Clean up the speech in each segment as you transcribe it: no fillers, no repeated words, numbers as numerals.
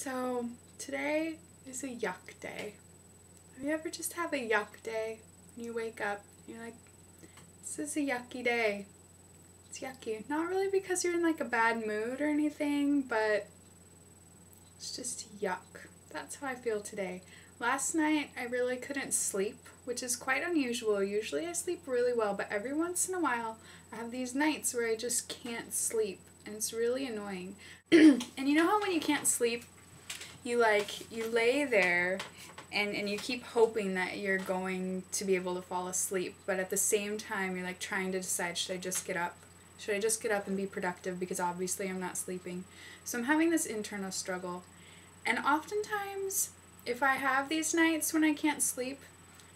So today is a yuck day. Have you ever just have a yuck day? When you wake up, you're like, this is a yucky day. It's yucky. Not really because you're in like a bad mood or anything, but it's just yuck. That's how I feel today. Last night I really couldn't sleep, which is quite unusual. Usually I sleep really well, but every once in a while I have these nights where I just can't sleep, and it's really annoying. And you know how when you can't sleep, you lay there and you keep hoping that you're going to be able to fall asleep, but at the same time you're like trying to decide, should I just get up? Should I just get up and be productive, because obviously I'm not sleeping. So I'm having this internal struggle. And oftentimes, if I have these nights when I can't sleep,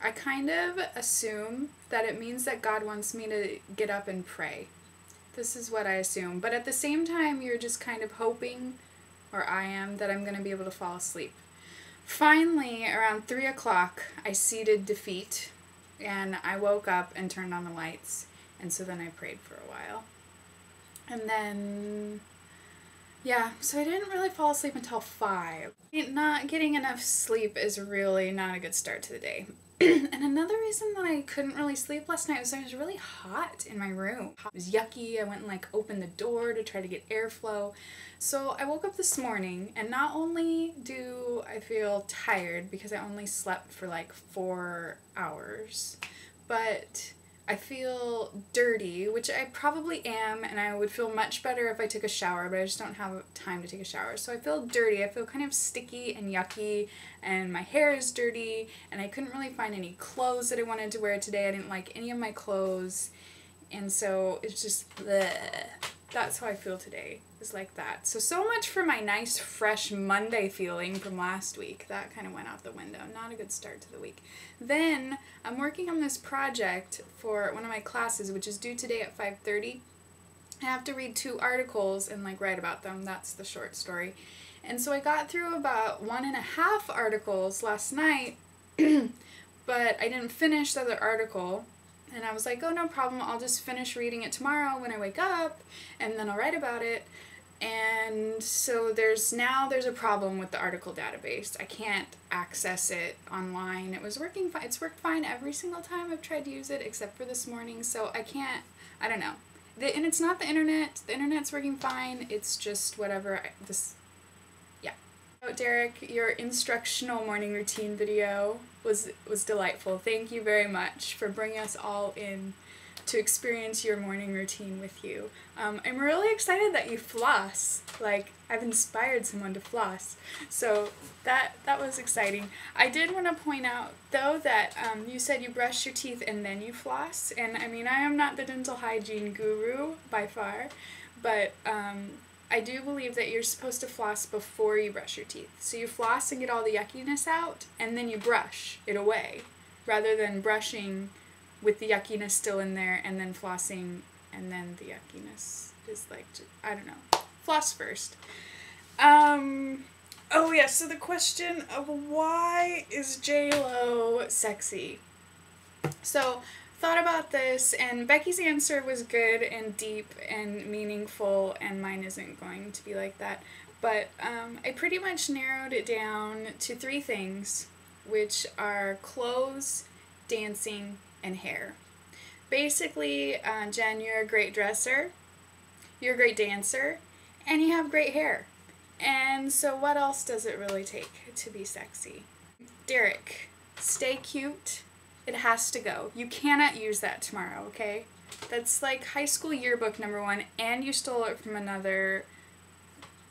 I kind of assume that it means that God wants me to get up and pray. This is what I assume. But at the same time, you're just kind of hoping, or I am, that I'm going to be able to fall asleep. Finally, around 3 o'clock, I ceded defeat, and I woke up and turned on the lights, and so then I prayed for a while. And then, yeah, so I didn't really fall asleep until 5. Not getting enough sleep is really not a good start to the day. And another reason that I couldn't really sleep last night was I was really hot in my room. It was yucky. I went and opened the door to try to get airflow. So I woke up this morning, and not only do I feel tired because I only slept for 4 hours, but I feel dirty, which I probably am, and I would feel much better if I took a shower, but I just don't have time to take a shower. So I feel dirty, I feel kind of sticky and yucky, and my hair is dirty, and I couldn't really find any clothes that I wanted to wear today. I didn't like any of my clothes, and so it's just bleh. That's how I feel today, is like that. So much for my nice, fresh Monday feeling from last week. That kind of went out the window. Not a good start to the week. Then, I'm working on this project for one of my classes, which is due today at 5:30. I have to read 2 articles and write about them. That's the short story. And so I got through about 1.5 articles last night, but I didn't finish the other article. And I was like, oh, no problem, I'll just finish reading it tomorrow when I wake up, and then I'll write about it. And so there's a problem with the article database. I can't access it online. It was working fine. It's worked fine every single time I've tried to use it, except for this morning, so I don't know. And it's not the internet. The internet's working fine. It's just whatever. Oh, Derek, your instructional morning routine video was delightful. Thank you very much for bringing us all in to experience your morning routine with you. I'm really excited that you floss. I've inspired someone to floss. So that was exciting. I did want to point out, though, that you said you brush your teeth and then you floss. And I mean, I am not the dental hygiene guru by far, but I do believe that you're supposed to floss before you brush your teeth. So you floss and get all the yuckiness out, and then you brush it away, rather than brushing with the yuckiness still in there and then flossing, and then the yuckiness is I don't know. Floss first. Oh yeah, so the question of why is J-Lo sexy? So thought about this, and Becky's answer was good and deep and meaningful, and mine isn't going to be like that. But I pretty much narrowed it down to 3 things, which are clothes, dancing, and hair. Basically, Jen, you're a great dresser, you're a great dancer, and you have great hair. And so what else does it really take to be sexy? Derek, stay cute. It has to go. You cannot use that tomorrow, okay? That's high school yearbook #1, and you stole it from another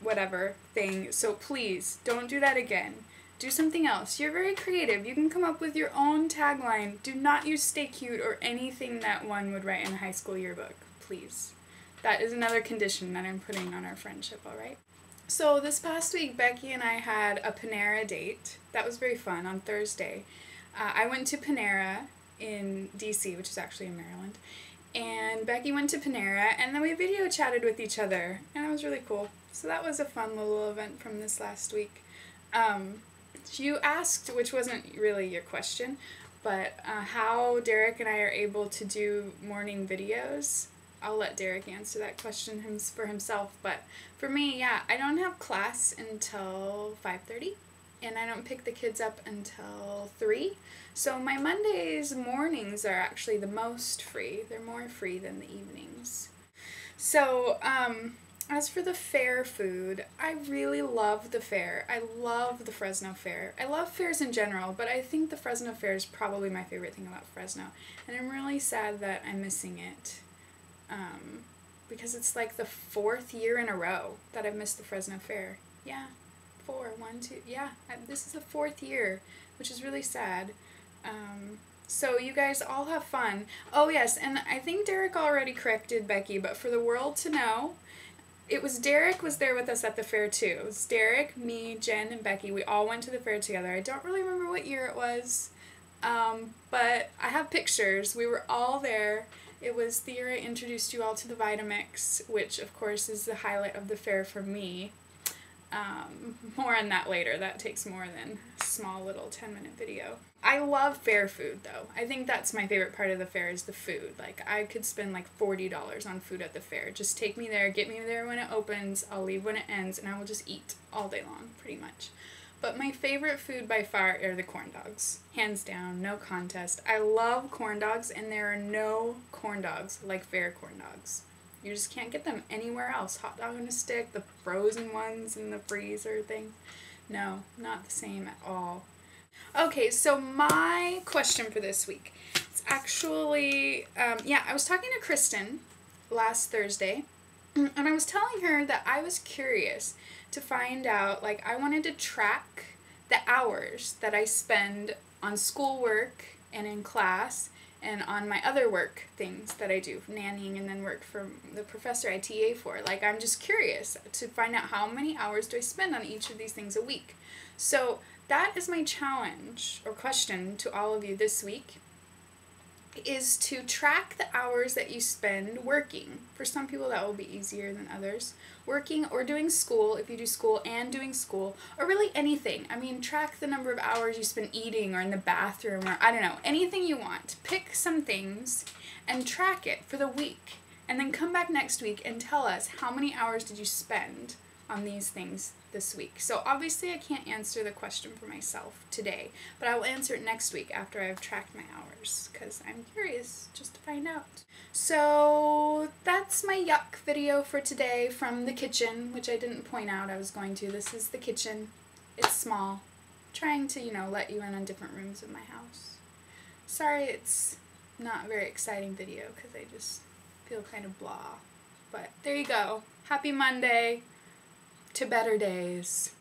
whatever thing. So please, don't do that again. Do something else. You're very creative. You can come up with your own tagline. Do not use stay cute or anything that one would write in a high school yearbook. Please. That is another condition that I'm putting on our friendship, alright? So this past week, Becky and I had a Panera date. That was very fun on Thursday. I went to Panera in DC, which is actually in Maryland, and Becky went to Panera, and then we video chatted with each other, and it was really cool. So that was a fun little event from this last week. You asked, which wasn't really your question, but how Derek and I are able to do morning videos. I'll let Derek answer that question for himself. But for me, yeah, I don't have class until 5:30, and I don't pick the kids up until 3. So my Mondays mornings are actually the most free. They're more free than the evenings. So, as for the fair food, I really love the fair. I love the Fresno Fair. I love fairs in general, but I think the Fresno Fair is probably my favorite thing about Fresno. And I'm really sad that I'm missing it. Because it's like the 4th year in a row that I've missed the Fresno Fair. Yeah, 4, 1, 2, yeah, this is the 4th year, which is really sad. So you guys all have fun. Oh yes, and I think Derek already corrected Becky, but for the world to know, it was Derek was there with us at the fair too. It was Derek, me, Jen, and Becky. We all went to the fair together. I don't really remember what year it was, but I have pictures. We were all there. It was the year I introduced you all to the Vitamix, which of course is the highlight of the fair for me. More on that later. That takes more than a small little 10-minute video. I love fair food though. I think that's my favorite part of the fair is the food. Like I could spend like $40 on food at the fair. Just take me there, get me there when it opens, I'll leave when it ends, and I will just eat all day long pretty much. But my favorite food by far are the corn dogs. Hands down, no contest. I love corn dogs, and there are no corn dogs like fair corn dogs. You just can't get them anywhere else. Hot dog on a stick, the frozen ones in the freezer thing. No, not the same at all. Okay, so my question for this week. It's actually, I was talking to Kristen last Thursday, and I was telling her that I was curious to find out, like, I wanted to track the hours that I spend on schoolwork and in class and on my other work things that I do, nannying and then work for the professor I TA for. Like, I'm just curious to find out how many hours do I spend on each of these things a week. So that is my challenge or question to all of you this week, is to track the hours that you spend working. For some people that will be easier than others. Working or doing school, if you do school and doing school, or really anything. I mean, track the number of hours you spend eating or in the bathroom or I don't know, anything you want. Pick some things and track it for the week. And then come back next week and tell us how many hours did you spend on these things this week. So obviously I can't answer the question for myself today, but I will answer it next week after I've tracked my hours, because I'm curious just to find out. So that's my yuck video for today from the kitchen, which I didn't point out I was going to. This is the kitchen. It's small. Trying to, let you in on different rooms of my house. Sorry it's not a very exciting video because I just feel kind of blah. But there you go. Happy Monday. To better days.